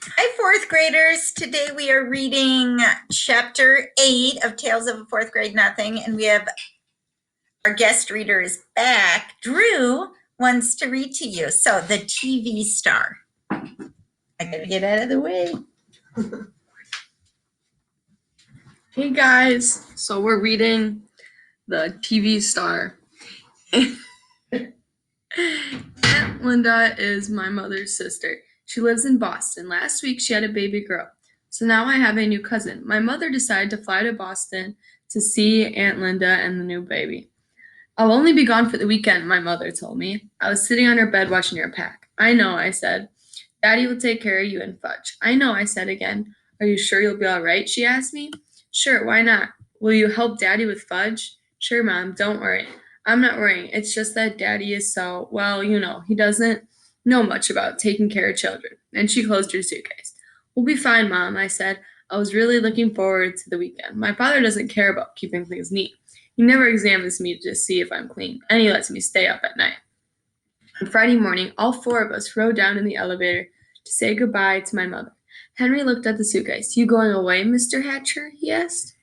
Hi, fourth graders. Today we are reading chapter 8 of Tales of a Fourth Grade Nothing, and we have our guest reader is back. Drew wants to read to you. So, the TV star. I gotta get out of the way. Hey guys, so we're reading The TV Star. Aunt Linda is my mother's sister. She lives in Boston. Last week she had a baby girl. So now I have a new cousin. My mother decided to fly to Boston to see Aunt Linda and the new baby. I'll only be gone for the weekend, my mother told me. I was sitting on her bed watching her pack. I know, I said. Daddy will take care of you and Fudge. I know, I said again. Are you sure you'll be all right? She asked me. Sure, why not? Will you help Daddy with Fudge? Sure, Mom, don't worry. I'm not worrying. It's just that Daddy is so, well, he doesn't know much about taking care of children. And she closed her suitcase. We'll be fine, Mom, I said. I was really looking forward to the weekend. My father doesn't care about keeping things neat. He never examines me to see if I'm clean, and he lets me stay up at night. On Friday morning, all four of us rode down in the elevator to say goodbye to my mother. Henry looked at the suitcase. You going away, Mr. Hatcher? He asked.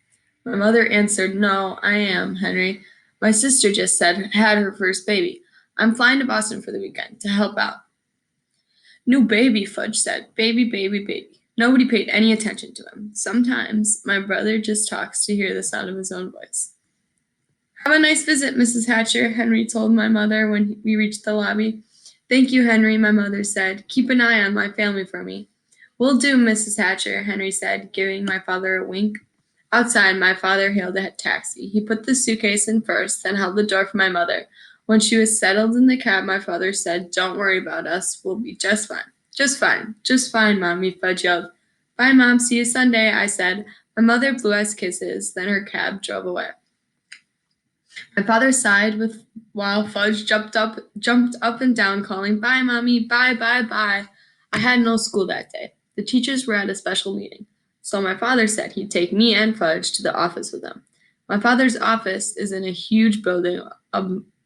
My mother answered, No, I am, Henry. My sister just had her first baby. I'm flying to Boston for the weekend to help out. New baby, Fudge said. Baby, baby, baby. Nobody paid any attention to him. Sometimes my brother just talks to hear the sound of his own voice. Have a nice visit, Mrs. Hatcher, Henry told my mother when we reached the lobby. Thank you, Henry, my mother said. Keep an eye on my family for me. Will do, Mrs. Hatcher, Henry said, giving my father a wink. Outside, my father hailed a taxi. He put the suitcase in first, then held the door for my mother. When she was settled in the cab, my father said, Don't worry about us. We'll be just fine. Just fine. Just fine, Mommy, Fudge yelled. Bye, Mom. See you Sunday, I said. My mother blew us kisses. Then her cab drove away. My father sighed while Fudge jumped up and down, calling, Bye, Mommy, bye, bye, bye. I had no school that day. The teachers were at a special meeting. So my father said he'd take me and Fudge to the office with him. My father's office is in a huge building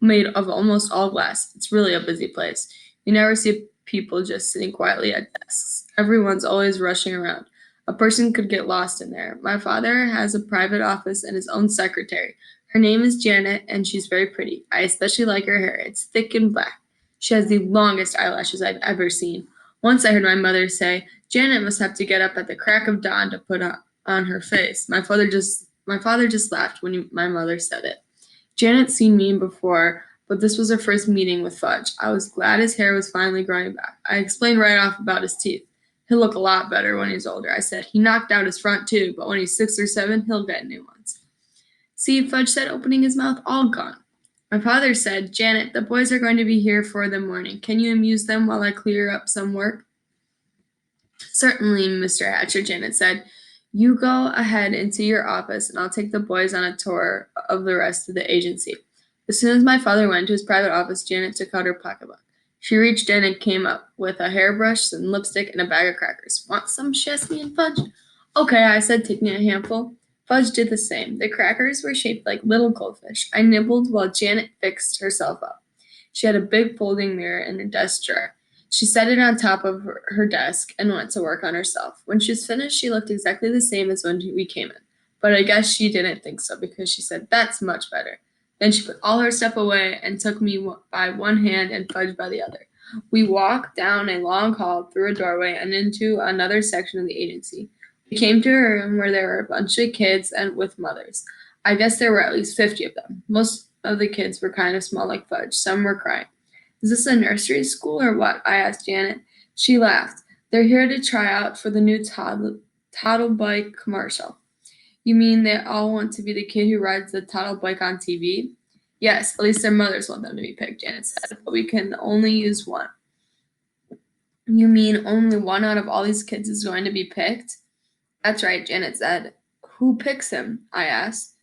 made of almost all glass. It's really a busy place. You never see people just sitting quietly at desks. Everyone's always rushing around. A person could get lost in there. My father has a private office and his own secretary. Her name is Janet, and she's very pretty. I especially like her hair. It's thick and black. She has the longest eyelashes I've ever seen. Once I heard my mother say, Janet must have to get up at the crack of dawn to put on her face. My father just laughed when my mother said it. Janet's seen me before, but this was her first meeting with Fudge. I was glad his hair was finally growing back. I explained right off about his teeth. He'll look a lot better when he's older, I said. He knocked out his front tooth, but when he's 6 or 7, he'll get new ones. See, Fudge said, opening his mouth, all gone. My father said, Janet, the boys are going to be here for the morning. Can you amuse them while I clear up some work? Certainly, Mr. Hatcher, Janet said. You go ahead into your office, and I'll take the boys on a tour of the rest of the agency. As soon as my father went to his private office, Janet took out her pocketbook. She reached in and came up with a hairbrush, some lipstick, and a bag of crackers. Want some, she asked me and Fudge. Okay, I said, taking a handful. Fudge did the same. The crackers were shaped like little goldfish. I nibbled while Janet fixed herself up. She had a big folding mirror in her desk drawer. She set it on top of her desk and went to work on herself. When she was finished, she looked exactly the same as when we came in. But I guess she didn't think so because she said, That's much better. Then she put all her stuff away and took me by one hand and Fudge by the other. We walked down a long hall, through a doorway, and into another section of the agency. We came to a room where there were a bunch of kids and with mothers. I guess there were at least 50 of them. Most of the kids were kind of small like Fudge. Some were crying. Is this a nursery school or what? I asked Janet. She laughed. They're here to try out for the new toddle bike commercial. You mean they all want to be the kid who rides the toddle bike on TV? Yes, at least their mothers want them to be picked, Janet said, but we can only use one. You mean only one out of all these kids is going to be picked? That's right, Janet said. Who picks him? I asked.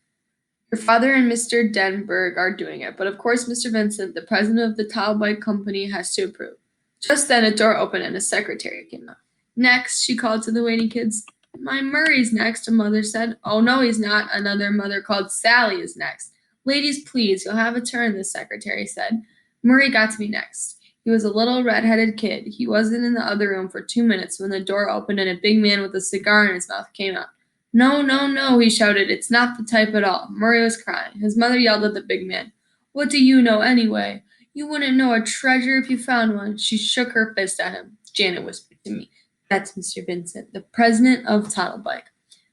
Your father and Mr. Denberg are doing it, but of course Mr. Vincent, the president of the Tile Bike Company, has to approve. Just then a door opened and a secretary came out. Next, she called to the waiting kids. My Murray's next, a mother said. Oh, no, he's not, another mother called. Sally is next. Ladies, please, you'll have a turn, the secretary said. Murray got to be next. He was a little red-headed kid. He wasn't in the other room for 2 minutes when the door opened and a big man with a cigar in his mouth came out. No, no, no, he shouted. It's not the type at all. Murray was crying. His mother yelled at the big man. What do you know anyway? You wouldn't know a treasure if you found one. She shook her fist at him. Janet whispered to me. That's Mr. Vincent, the president of Toddlebike.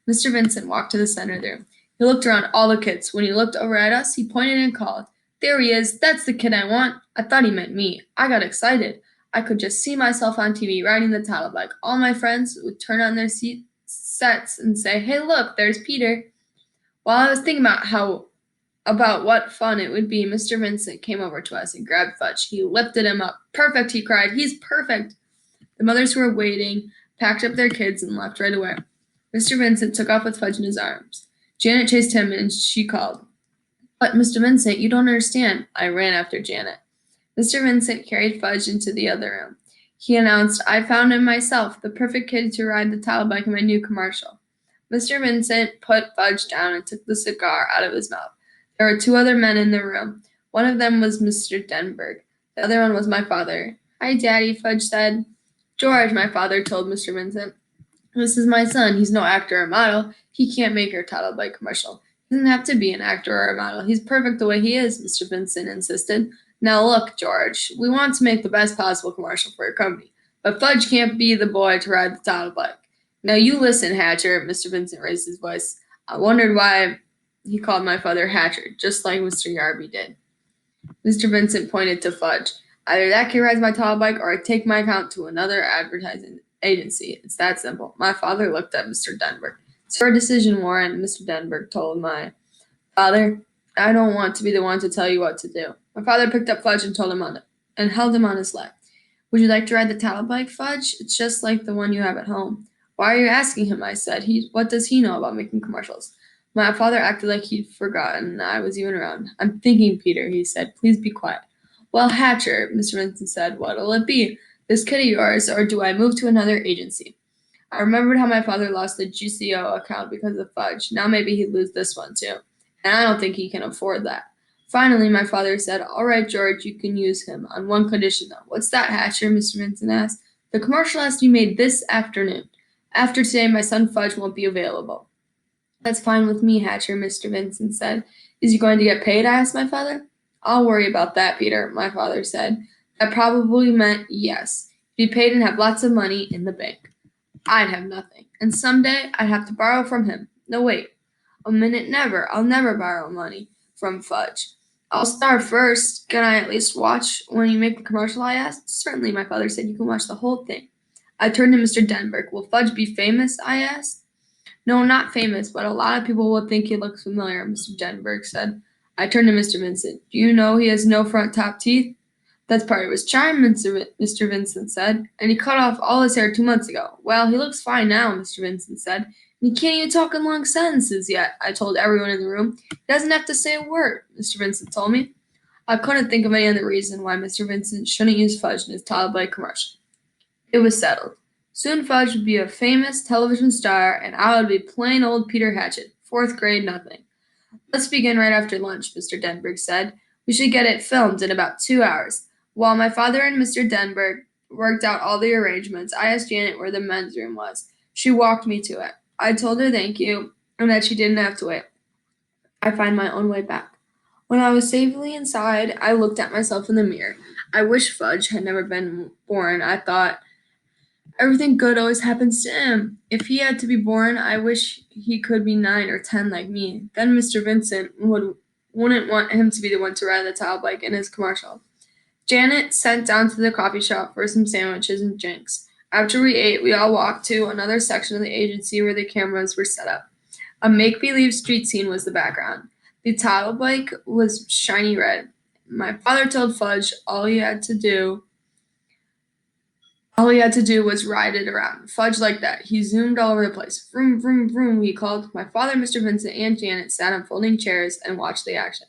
Mr. Vincent walked to the center of the room. He looked around all the kids. When he looked over at us, he pointed and called. There he is. That's the kid I want. I thought he meant me. I got excited. I could just see myself on TV riding the Toddlebike. All my friends would turn on their sets and say, "Hey, look, there's Peter." While I was thinking about what fun it would be, Mr. Vincent came over to us and grabbed Fudge. He lifted him up. Perfect, he cried. He's perfect. The mothers who were waiting packed up their kids and left right away. Mr. Vincent took off with Fudge in his arms. Janet chased him and she called, "But, Mr. Vincent, you don't understand." I ran after Janet. Mr. Vincent carried Fudge into the other room. He announced, "I found him myself, the perfect kid to ride the Toddlebike in my new commercial." Mr. Vincent put Fudge down and took the cigar out of his mouth. There were 2 other men in the room. One of them was Mr. Denberg. The other one was my father. "Hi, Daddy," Fudge said. "George," my father told Mr. Vincent. "This is my son. He's no actor or model. He can't make your Toddlebike commercial." "He doesn't have to be an actor or a model. He's perfect the way he is," Mr. Vincent insisted. "Now look, George, we want to make the best possible commercial for your company, but Fudge can't be the boy to ride the Toddlebike." "Now you listen, Hatcher," Mr. Vincent raised his voice. I wondered why he called my father Hatcher, just like Mr. Yarby did. Mr. Vincent pointed to Fudge. "Either that kid rides my Toddlebike or I take my account to another advertising agency. It's that simple." My father looked at Mr. Denberg. "It's your decision, Warren," Mr. Denberg told my father. "I don't want to be the one to tell you what to do." My father picked up Fudge and held him on his lap. "Would you like to ride the Toddlebike, Fudge? It's just like the one you have at home." "Why are you asking him?" I said. What does he know about making commercials?" My father acted like he'd forgotten I was even around. "I'm thinking, Peter," he said. "Please be quiet." "Well, Hatcher," Mr. Vincent said, "what'll it be? This kid of yours, or do I move to another agency?" I remembered how my father lost the GCO account because of Fudge. Now maybe he'd lose this one too. And I don't think he can afford that. Finally, my father said, "All right, George, you can use him, on one condition though." "What's that, Hatcher?" Mr. Vincent asked. "The commercial has to be made this afternoon. After today, my son Fudge won't be available." "That's fine with me, Hatcher," Mr. Vincent said. "Is he going to get paid?" I asked my father. "I'll worry about that, Peter," my father said. That probably meant yes. He'd be paid and have lots of money in the bank. I'd have nothing. And someday I'd have to borrow from him. No, wait. A minute, never. I'll never borrow money from Fudge. "I'll starve first. Can I at least watch when you make the commercial?" I asked. "Certainly," my father said. "You can watch the whole thing." I turned to Mr. Denberg. "Will Fudge be famous?" I asked. "No, not famous, but a lot of people will think he looks familiar," Mr. Denberg said. I turned to Mr. Vincent. "Do you know he has no front top teeth?" "That's part of his charm," Mr. Vincent said. "And he cut off all his hair 2 months ago." "Well, he looks fine now," Mr. Vincent said. "And he can't even talk in long sentences yet," I told everyone in the room. "He doesn't have to say a word," Mr. Vincent told me. I couldn't think of any other reason why Mr. Vincent shouldn't use Fudge in his Toddlebike commercial. It was settled. Soon Fudge would be a famous television star, and I would be plain old Peter Hatchet, 4th grade nothing. "Let's begin right after lunch," Mr. Denberg said. "We should get it filmed in about 2 hours." While my father and Mr. Denberg worked out all the arrangements, I asked Janet where the men's room was. She walked me to it. I told her thank you and that she didn't have to wait. I find my own way back. When I was safely inside, I looked at myself in the mirror. I wish Fudge had never been born. I thought, everything good always happens to him. If he had to be born, I wish he could be 9 or 10 like me. Then Mr. Vincent wouldn't want him to be the one to ride the Toddlebike in his commercial. Janet sent down to the coffee shop for some sandwiches and drinks. After we ate, we all walked to another section of the agency where the cameras were set up. A make-believe street scene was the background. The Toddlebike was shiny red. My father told Fudge all he had to do was ride it around. Fudge liked that. He zoomed all over the place. "Vroom, vroom, vroom," he called. My father, Mr. Vincent, and Janet sat on folding chairs and watched the action.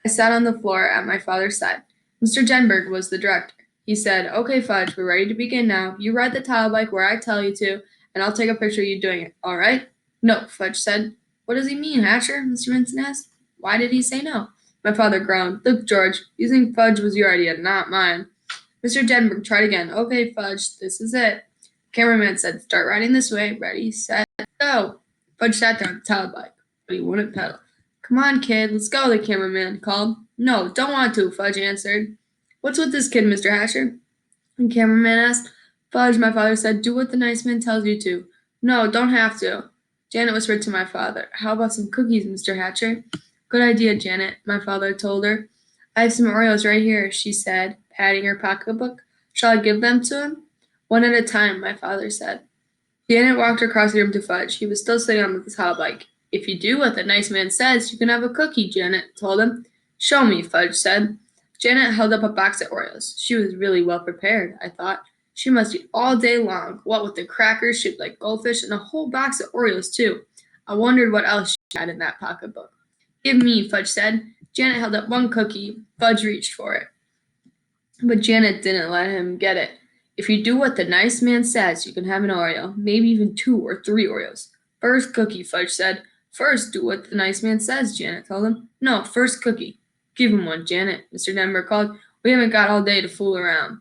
I sat on the floor at my father's side. Mr. Denberg was the director. He said, "Okay, Fudge, we're ready to begin now. You ride the Toddlebike where I tell you to, and I'll take a picture of you doing it. All right?" "No," Fudge said. "What does he mean, Hatcher?" Mr. Vincent asked. "Why did he say no?" My father groaned. "Look, George, using Fudge was your idea, not mine." Mr. Denberg tried again. Okay, Fudge, this is it. Cameraman said, start riding this way. Ready, set, go. Fudge sat down to tell bike, but he wouldn't pedal. Come on, kid, let's go, the cameraman called. No, don't want to, Fudge answered. What's with this kid, Mr. Hatcher? The cameraman asked. Fudge, my father said, do what the nice man tells you to. No, don't have to. Janet whispered to my father. How about some cookies, Mr. Hatcher? Good idea, Janet, my father told her. I have some Oreos right here, she said, patting her pocketbook. Shall I give them to him? One at a time, my father said. Janet walked across the room to Fudge. He was still sitting on the tall bike. If you do what the nice man says, you can have a cookie, Janet told him. Show me, Fudge said. Janet held up a box of Oreos. She was really well prepared, I thought. She must eat all day long, what with the crackers shaped like goldfish and a whole box of Oreos, too. I wondered what else she had in that pocketbook. Give me, Fudge said. Janet held up one cookie. Fudge reached for it. But Janet didn't let him get it. If you do what the nice man says, you can have an Oreo, maybe even 2 or 3 Oreos. First cookie, Fudge said. First, do what the nice man says, Janet told him. No, first cookie. Give him one, Janet, Mr. Denberg called. We haven't got all day to fool around.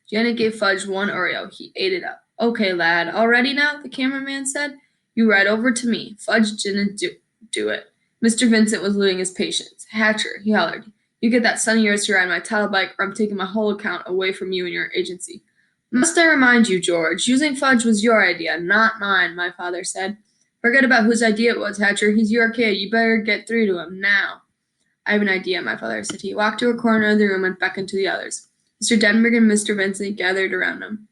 Janet gave Fudge one Oreo. He ate it up. Okay, lad, all ready now? The cameraman said. You ride over to me. Fudge didn't do it. Mr. Vincent was losing his patience. Hatcher, he hollered. You get that son of yours to ride my title bike, or I'm taking my whole account away from you and your agency. Must I remind you, George, using Fudge was your idea, not mine, my father said. Forget about whose idea it was, Hatcher. He's your kid. You better get through to him now. I have an idea, my father said. He walked to a corner of the room and beckoned to the others. Mr. Denberg and Mr. Vincent gathered around him,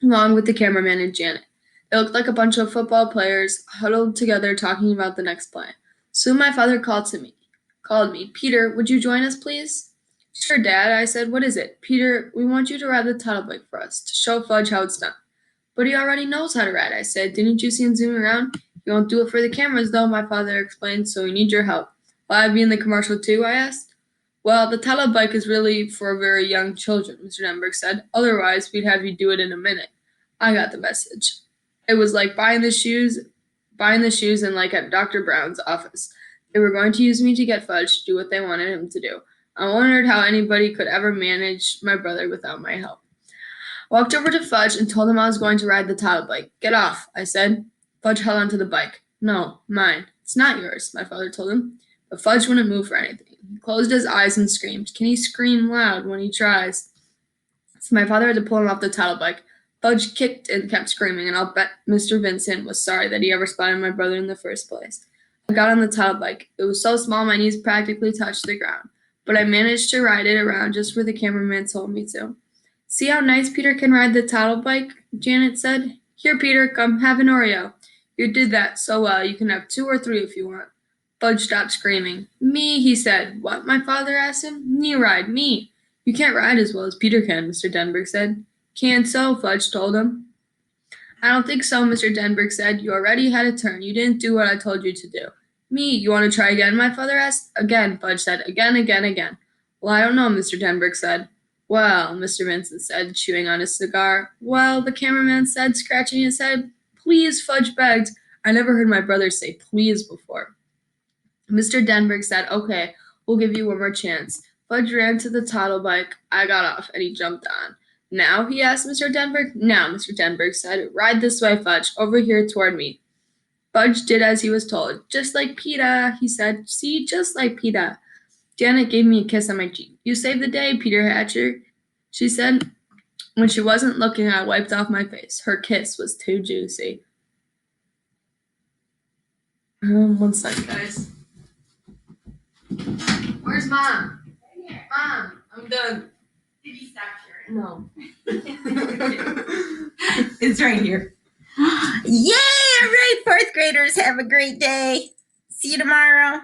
along with the cameraman and Janet. They looked like a bunch of football players huddled together talking about the next play. Soon my father called me. Peter, would you join us, please? Sure, Dad, I said. What is it? Peter, we want you to ride the title bike for us, to show Fudge how it's done. But he already knows how to ride, I said. Didn't you see him zooming around? He won't do it for the cameras, though, my father explained, so we need your help. Will I be in the commercial, too? I asked. Well, the title bike is really for very young children, Mr. Denberg said. Otherwise, we'd have you do it in a minute. I got the message. It was like buying the shoes and like at Dr. Brown's office. They were going to use me to get Fudge to do what they wanted him to do. I wondered how anybody could ever manage my brother without my help. I walked over to Fudge and told him I was going to ride the title bike. Get off, I said. Fudge held onto the bike. No, mine. It's not yours, my father told him. But Fudge wouldn't move for anything. He closed his eyes and screamed. Can he scream loud when he tries? So my father had to pull him off the title bike. Fudge kicked and kept screaming, and I'll bet Mr. Vincent was sorry that he ever spotted my brother in the first place. I got on the title bike. It was so small my knees practically touched the ground, but I managed to ride it around just where the cameraman told me to. See how nice Peter can ride the title bike? Janet said. Here, Peter, come have an Oreo. You did that so well. You can have 2 or 3 if you want. Fudge stopped screaming. Me, he said. What? My father asked him. Knee ride, me. You can't ride as well as Peter can, Mr. Denberg said. Can so, Fudge told him. I don't think so, Mr. Denberg said. You already had a turn. You didn't do what I told you to do. Me, you want to try again, my father asked. Again, Fudge said. Again. Well, I don't know, Mr. Denberg said. Well, Mr. Vincent said, chewing on his cigar. Well, the cameraman said, scratching his head. Please, Fudge begged. I never heard my brother say please before. Mr. Denberg said, okay, we'll give you one more chance. Fudge ran to the title bike. I got off, and he jumped on. Now, he asked Mr. Denberg. Now, Mr. Denberg said, ride this way, Fudge, over here toward me. Fudge did as he was told. Just like Peter, he said. See, just like Peter. Janet gave me a kiss on my cheek. You saved the day, Peter Hatcher, she said. When she wasn't looking, I wiped off my face. Her kiss was too juicy. One second, guys. Where's Mom? Right here. Mom, I'm done. Did you stop sharing? No. It's right here. Yay! All right, 4th graders, have a great day. See you tomorrow.